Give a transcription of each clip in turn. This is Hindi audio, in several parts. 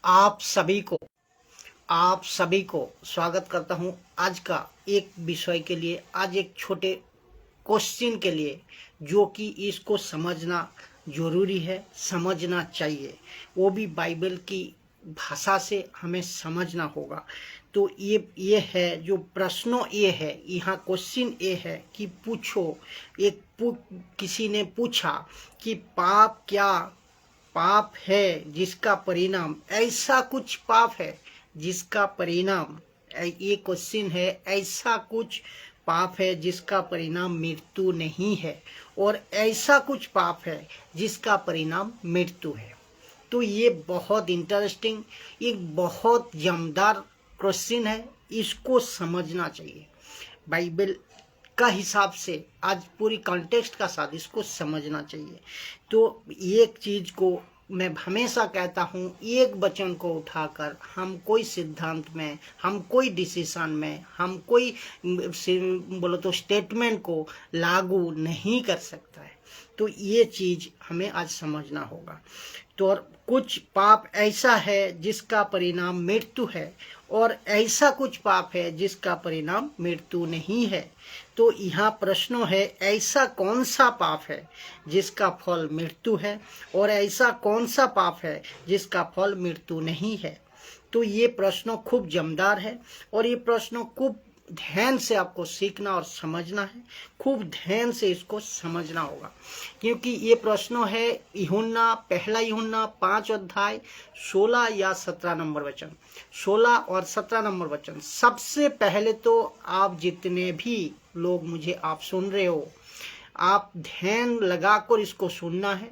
आप सभी को स्वागत करता हूं आज का एक विषय के लिए, आज एक छोटे क्वेश्चन के लिए, जो कि इसको समझना जरूरी है, समझना चाहिए, वो भी बाइबल की भाषा से हमें समझना होगा। तो ये है जो प्रश्नों, ये है यहाँ क्वेश्चन ये है कि पूछो, किसी ने पूछा कि पाप है जिसका परिणाम, ऐसा कुछ पाप है जिसका परिणाम, ये क्वेश्चन है, ऐसा कुछ पाप है जिसका परिणाम मृत्यु नहीं है, और ऐसा कुछ पाप है जिसका परिणाम मृत्यु है। तो ये बहुत इंटरेस्टिंग, एक बहुत जमदार क्वेश्चन है, इसको समझना चाहिए बाइबल का हिसाब से, आज पूरी कॉन्टेक्स्ट का साथ इसको समझना चाहिए। तो एक चीज को मैं हमेशा कहता हूँ, एक वचन को उठाकर हम कोई सिद्धांत में, हम कोई डिसीजन में, हम कोई बोलो तो स्टेटमेंट को लागू नहीं कर सकता है। तो ये चीज हमें आज समझना होगा। तो कुछ पाप ऐसा है जिसका परिणाम मृत्यु है, और ऐसा कुछ पाप है जिसका परिणाम मृत्यु नहीं है। तो यहाँ प्रश्न है, ऐसा कौन सा पाप है जिसका फल मृत्यु है, और ऐसा कौन सा पाप है जिसका फल मृत्यु नहीं है। तो ये प्रश्न खूब जमदार है, और ये प्रश्न खूब ध्यान से आपको सीखना और समझना है, खूब ध्यान से इसको समझना होगा, क्योंकि ये प्रश्न है पहला यूहन्ना 5 अध्याय 16 या 17 नंबर वचन, 16 और 17 नंबर वचन। सबसे पहले तो आप जितने भी लोग मुझे आप सुन रहे हो, आप ध्यान लगाकर इसको सुनना है,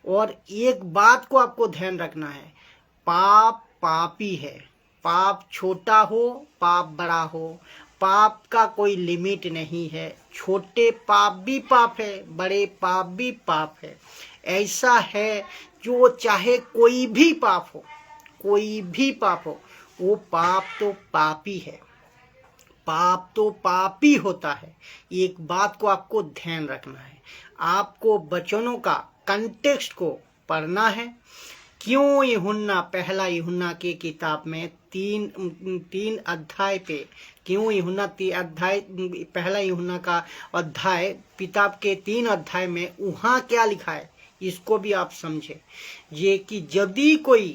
और एक बात को आपको ध्यान रखना है, पाप पापी है, पाप छोटा हो पाप बड़ा हो, पाप का कोई लिमिट नहीं है, छोटे पाप भी पाप है, बड़े पाप भी पाप है। ऐसा है जो चाहे कोई भी पाप हो, कोई भी पाप हो, वो पाप तो पापी है, पाप तो पापी होता है। एक बात को आपको ध्यान रखना है, आपको वचनों का कंटेक्स्ट को पढ़ना है। क्यों पहला यूहन्ना के किताब में तीन अध्याय पे, क्यों पहला यूहन्ना का अध्याय किताब के 3 अध्याय में वहाँ क्या लिखा है, इसको भी आप समझे। ये कि यदि कोई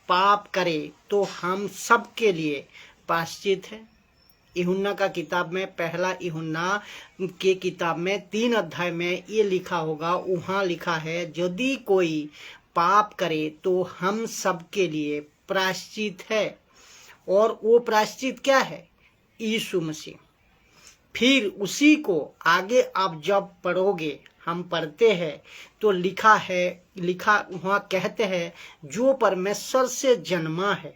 पाप करे तो हम सब के लिए प्रायश्चित है। यूहन्ना का किताब में, पहला यूहन्ना के किताब में 3 अध्याय में ये लिखा होगा, वहाँ लिखा है यदि कोई पाप करे तो हम सब के लिए प्रायश्चित है। और वो प्रायश्चित क्या है? यीशु मसीह। फिर उसी को आगे आप जब पढ़ोगे, हम पढ़ते हैं तो लिखा वहाँ कहते हैं, जो परमेश्वर से जन्मा है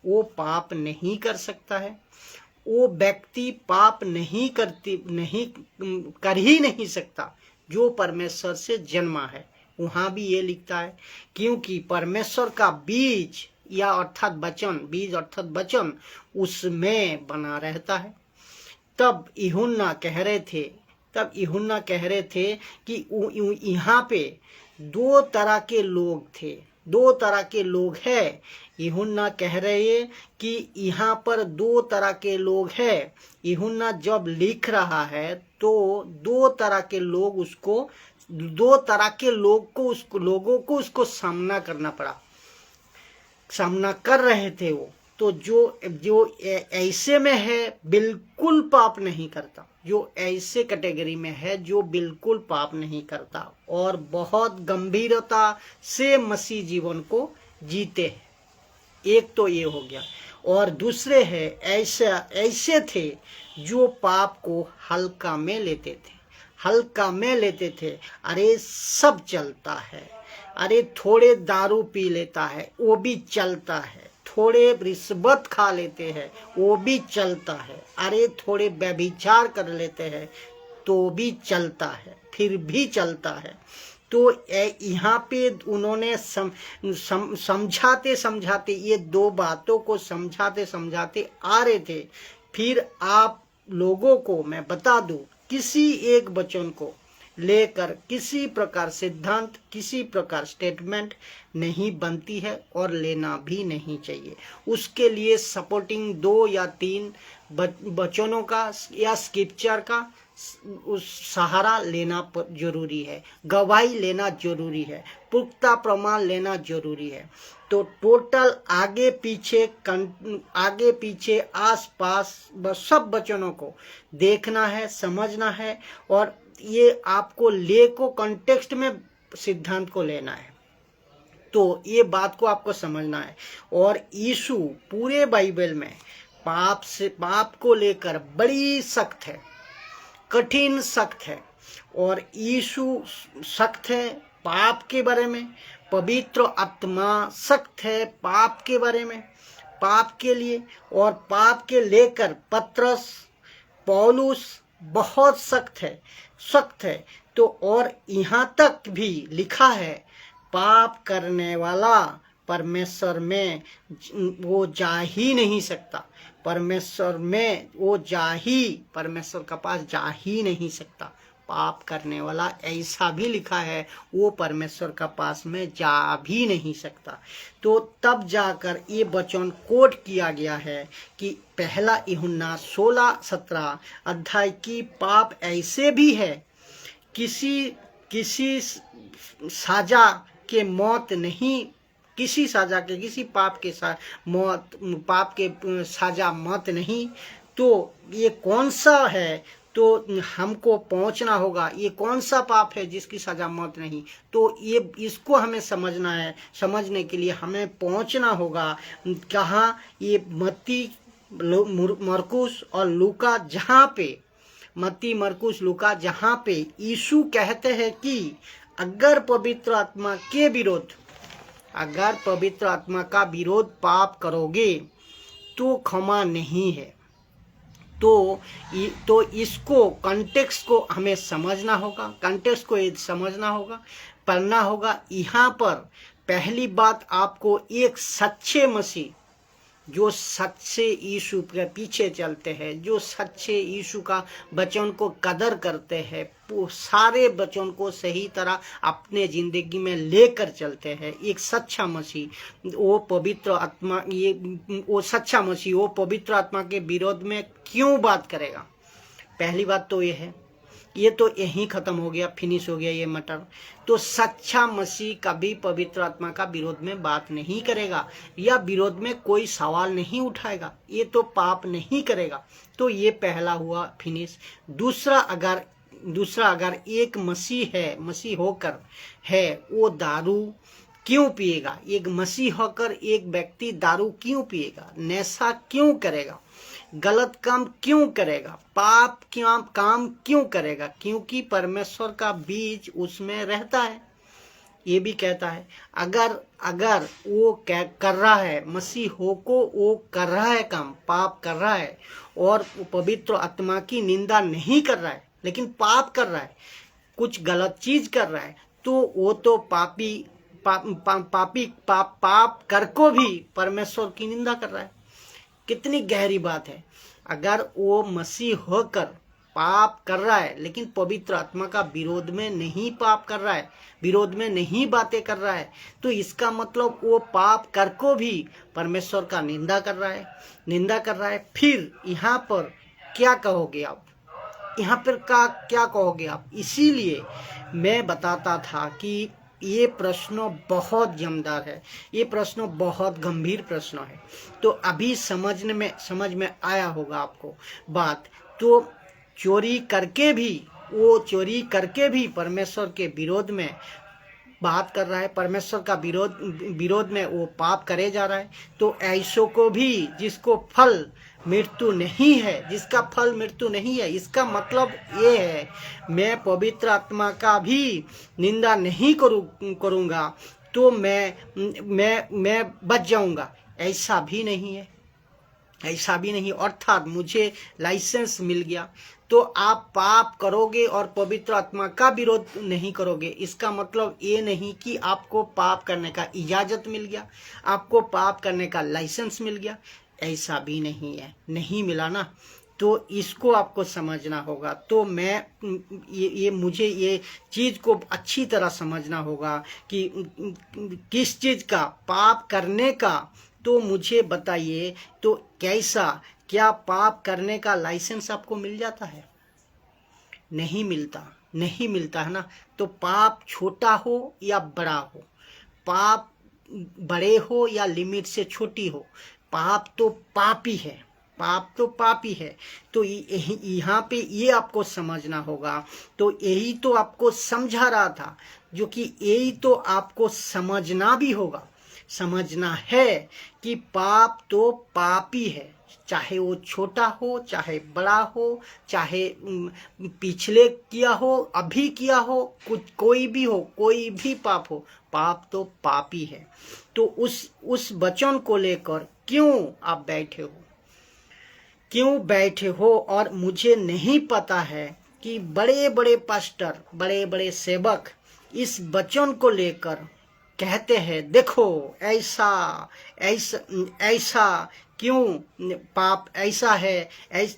वो पाप नहीं कर सकता है, वो व्यक्ति पाप नहीं कर ही नहीं सकता जो परमेश्वर से जन्मा है। वहाँ भी ये लिखता है, क्योंकि परमेश्वर का बीज या अर्थात वचन उसमें बना रहता है। तब यूहन्ना कह रहे थे कि यहाँ पे 2 तरह के लोग थे, 2 तरह के लोग हैं। यूहन्ना कह रहे हैं कि यहाँ पर 2 तरह के लोग हैं। यूहन्ना जब लिख रहा है तो 2 तरह के लोग लोगों को उसको सामना करना पड़ा, सामना कर रहे थे वो। तो जो ऐसे में है बिल्कुल पाप नहीं करता, जो ऐसे कैटेगरी में है जो बिल्कुल पाप नहीं करता और बहुत गंभीरता से मसीह जीवन को जीते हैं, एक तो ये हो गया। और दूसरे है ऐसे थे जो पाप को हल्का में लेते थे, अरे सब चलता है, अरे थोड़े दारू पी लेता है वो भी चलता है, थोड़े रिश्वत खा लेते हैं वो भी चलता है, अरे थोड़े व्यभिचार कर लेते हैं तो भी चलता है, फिर भी चलता है। तो यहाँ पे उन्होंने समझाते ये 2 बातों को समझाते आ रहे थे। फिर आप लोगों को मैं बता दूं, किसी एक वचन को लेकर किसी प्रकार सिद्धांत, किसी प्रकार स्टेटमेंट नहीं बनती है और लेना भी नहीं चाहिए। उसके लिए सपोर्टिंग 2 या 3 वचनों का या स्क्रिप्चर का उस सहारा लेना जरूरी है, गवाही लेना जरूरी है, पुख्ता प्रमाण लेना जरूरी है। तो टोटल आगे पीछे आस पास सब वचनों को देखना है, समझना है, और ये आपको ले को कॉन्टेक्स्ट में सिद्धांत को लेना है। तो ये बात को आपको समझना है। और यीशु पूरे बाइबल में पाप को लेकर बड़ी सख्त है, कठिन सख्त है। और यीशु सख्त है पाप के बारे में, पवित्र आत्मा सख्त है पाप के बारे में, पाप के लिए और पाप के लेकर पत्रस पौलुस बहुत सख्त है। तो और यहाँ तक भी लिखा है, पाप करने वाला परमेश्वर में वो जा ही नहीं सकता, परमेश्वर का पास जा ही नहीं सकता। पाप करने वाला ऐसा भी लिखा है, वो परमेश्वर का पास में जा भी नहीं सकता। तो तब जाकर ये वचन कोट किया गया है कि पहला यूहन्ना 16-17 अध्याय की पाप ऐसे भी है, किसी सजा के मौत नहीं, किसी पाप के पाप के सजा मौत नहीं। तो ये कौन सा है, तो हमको पहुंचना होगा, ये कौन सा पाप है जिसकी सजा मौत नहीं। तो ये इसको हमें समझना है। समझने के लिए हमें पहुंचना होगा कहाँ, ये मत्ती, मरकुस और लूका, जहाँ पे मत्ती, मरकुस, लूका, जहाँ पे यीशु कहते हैं कि अगर पवित्र आत्मा का विरोध पाप करोगे तो क्षमा नहीं है। तो इसको कॉन्टेक्स्ट को हमें समझना होगा, पढ़ना होगा। यहाँ पर पहली बात आपको एक सच्चे मसीह, जो सच्चे यीशु के पीछे चलते हैं, जो सच्चे यीशु का वचन को कदर करते हैं, वो सारे वचन को सही तरह अपने जिंदगी में लेकर चलते हैं, एक सच्चा मसीह, वो पवित्र आत्मा के विरोध में क्यों बात करेगा। पहली बात तो ये है, ये तो यहीं खत्म हो गया, फिनिश हो गया ये मैटर। तो सच्चा मसीह कभी पवित्र आत्मा का विरोध में बात नहीं करेगा या विरोध में कोई सवाल नहीं उठाएगा, ये तो पाप नहीं करेगा। तो ये पहला हुआ फिनिश। दूसरा अगर एक मसीह होकर है, वो दारू क्यों पिएगा? एक मसीह होकर एक व्यक्ति दारू क्यों पिएगा? नशा क्यों करेगा? गलत काम क्यों करेगा? पाप काम क्यों करेगा? क्योंकि परमेश्वर का बीज उसमें रहता है। ये भी कहता है अगर वो कर रहा है, मसीह हो को वो कर रहा है काम, पाप कर रहा है और पवित्र आत्मा की निंदा नहीं कर रहा है, लेकिन पाप कर रहा है, कुछ गलत चीज कर रहा है, तो वो तो पाप कर को भी परमेश्वर की निंदा कर रहा है। कितनी गहरी बात है। अगर वो मसीह होकर पाप कर रहा है लेकिन पवित्र आत्मा का विरोध में नहीं पाप कर रहा है, विरोध में नहीं बातें कर रहा है, तो इसका मतलब वो पाप कर को भी परमेश्वर का निंदा कर रहा है। फिर यहाँ पर क्या कहोगे आप? क्या कहोगे आप? इसीलिए मैं बताता था कि ये प्रश्न बहुत जमदार है, ये प्रश्न बहुत गंभीर प्रश्न है। तो अभी समझ में आया होगा आपको बात। तो चोरी करके भी परमेश्वर के विरोध में बात कर रहा है, परमेश्वर का विरोध में वो पाप करे जा रहा है। तो ऐसों को भी जिसका फल मृत्यु नहीं है, इसका मतलब ये है मैं पवित्र आत्मा का भी निंदा नहीं करूँगा तो मैं बच जाऊँगा। ऐसा भी नहीं है। अर्थात मुझे लाइसेंस मिल गया तो आप पाप करोगे और पवित्र आत्मा का विरोध नहीं करोगे, इसका मतलब ये नहीं कि आपको पाप करने का इजाजत मिल गया, आपको पाप करने का लाइसेंस मिल गया। ऐसा भी नहीं है, नहीं मिला ना। तो इसको आपको समझना होगा। तो मुझे ये चीज़ को अच्छी तरह समझना होगा कि किस चीज़ का पाप करने का, तो मुझे बताइए तो क्या पाप करने का लाइसेंस आपको मिल जाता है? नहीं मिलता है ना। तो पाप छोटा हो या बड़ा हो, पाप बड़े हो या लिमिट से छोटी हो, पाप तो पापी है, पाप तो पापी है। तो यहाँ पे ये आपको समझना होगा। तो यही तो आपको समझा रहा था, जो कि यही तो आपको समझना भी होगा, समझना है कि पाप तो पापी है, चाहे वो छोटा हो, चाहे बड़ा हो, चाहे पिछले किया हो, अभी किया हो, कुछ कोई भी हो, कोई भी पाप हो, पाप तो पापी है। तो उस वचन को लेकर क्यों आप बैठे हो और मुझे नहीं पता है कि बड़े बड़े पास्टर, बड़े बड़े सेवक इस वचन को लेकर कहते हैं देखो ऐसा ऐसा ऐसा क्यों पाप ऐसा है,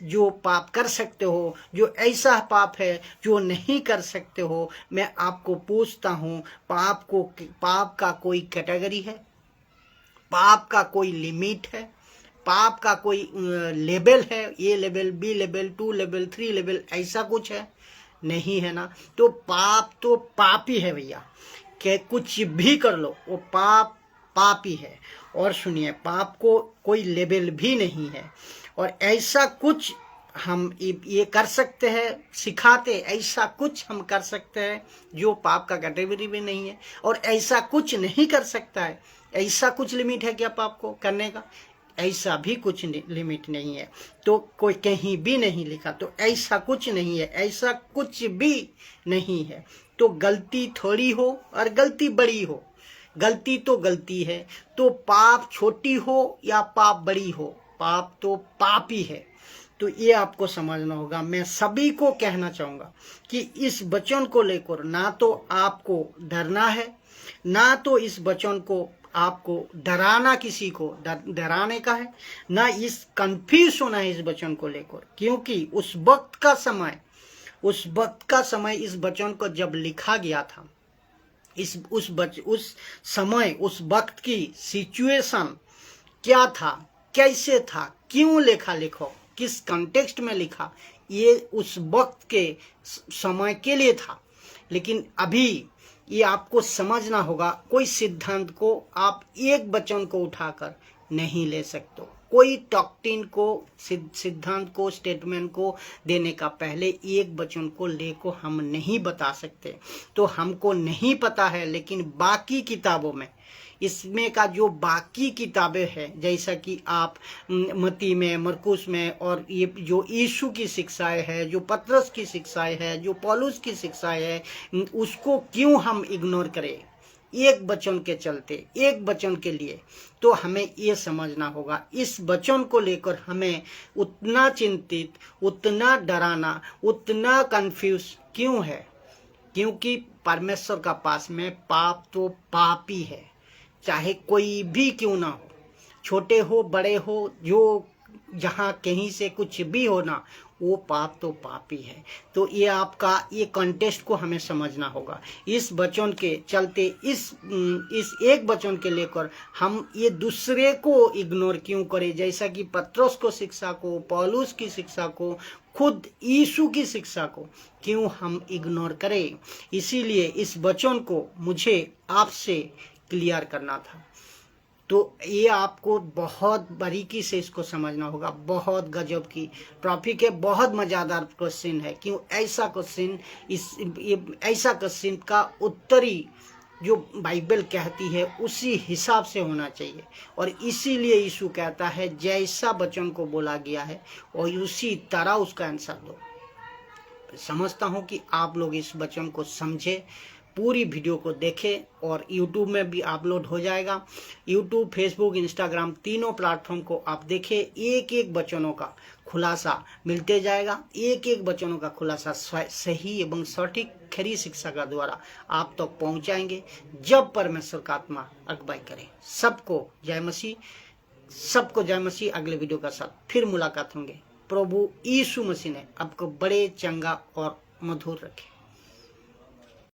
जो पाप कर सकते हो, जो ऐसा पाप है जो नहीं कर सकते हो। मैं आपको पूछता हूँ, पाप का कोई कैटेगरी है? पाप का कोई लिमिट है? पाप का कोई लेवल है? A level, B level, 2 level, 3 level, ऐसा कुछ है? नहीं है ना। तो पाप तो पापी है भैया, कि कुछ भी कर लो वो पाप पापी है। और सुनिए, पाप को कोई लेवल भी नहीं है। और ऐसा कुछ हम ये कर सकते हैं, सिखाते ऐसा कुछ हम कर सकते हैं जो पाप का कैटेगरी भी नहीं है, और ऐसा कुछ नहीं कर सकता है। ऐसा कुछ लिमिट है क्या पाप को करने का? ऐसा भी कुछ लिमिट नहीं है। तो कोई कहीं भी नहीं लिखा, तो ऐसा कुछ नहीं है, ऐसा कुछ भी नहीं है। तो गलती थोड़ी हो और गलती बड़ी हो, गलती तो गलती है। तो पाप छोटी हो या पाप बड़ी हो, पाप तो पापी है। तो ये आपको समझना होगा। मैं सभी को कहना चाहूँगा कि इस वचन को लेकर ना तो आपको डरना है, ना तो इस वचन को आपको डराना, किसी को डराने का है, ना इस कंफ्यूज होना है इस वचन को लेकर। क्योंकि उस वक्त का समय इस वचन को जब लिखा गया था, उस समय उस वक्त की सिचुएशन क्या था, कैसे था, क्यों लिखो किस कॉन्टेक्स्ट में लिखा, ये उस वक्त के समय के लिए था। लेकिन अभी ये आपको समझना होगा, कोई सिद्धांत को आप एक वचन को उठाकर नहीं ले सकते। कोई डॉक्ट्रिन को, सिद्धांत को, स्टेटमेंट को देने का पहले एक वचन को लेको हम नहीं बता सकते। तो हमको नहीं पता है, लेकिन बाकी किताबों में, इसमें का जो बाकी किताबें हैं, जैसा कि आप मत्ती में, मरकुस में, और ये जो यीशु की शिक्षाएं है, जो पतरस की शिक्षाएं है, जो पौलुस की शिक्षाएं है, उसको क्यों हम इग्नोर करें एक वचन के चलते, एक वचन के लिए? तो हमें ये समझना होगा, इस वचन को लेकर हमें उतना चिंतित, उतना डराना, उतना कंफ्यूज क्यों है? क्योंकि परमेश्वर का पास में पाप तो पापी है, चाहे कोई भी क्यों ना हो, छोटे हो, बड़े हो, जो जहाँ कहीं से कुछ भी हो ना, वो पाप तो पापी है। तो ये आपका ये कॉन्टेक्स्ट को हमें समझना होगा। इस वचन के चलते, इस एक वचन के लेकर हम ये दूसरे को इग्नोर क्यों करें? जैसा कि पतरस को शिक्षा को, पौलुस की शिक्षा को, खुद यीशु की शिक्षा को क्यों हम इग्नोर करें? इसीलिए इस वचन को मुझे आपसे क्लियर करना था। तो ये आपको बहुत बारीकी से इसको समझना होगा। बहुत गजब की टॉपिक है, बहुत मज़ेदार क्वेश्चन है। क्यों ऐसा क्वेश्चन, ऐसा क्वेश्चन का उत्तरी जो बाइबल कहती है उसी हिसाब से होना चाहिए। और इसीलिए यीशु कहता है जैसा वचन को बोला गया है और उसी तरह उसका आंसर दो। समझता हूँ कि आप लोग इस वचन को समझे, पूरी वीडियो को देखें, और YouTube में भी अपलोड हो जाएगा। YouTube, फेसबुक, इंस्टाग्राम, तीनों प्लेटफॉर्म को आप देखें। एक एक वचनों का खुलासा मिलते जाएगा, एक एक वचनों का खुलासा सही एवं सटीक खरी शिक्षा का द्वारा आप तक पहुंचाएंगे, जब परमेश्वर का आत्मा अगुवाई करे। सबको जय मसीह, सबको जय मसीह। अगले वीडियो का साथ फिर मुलाकात होंगे। प्रभु यीशु मसीह ने आपको बड़े चंगा और मधुर रखे।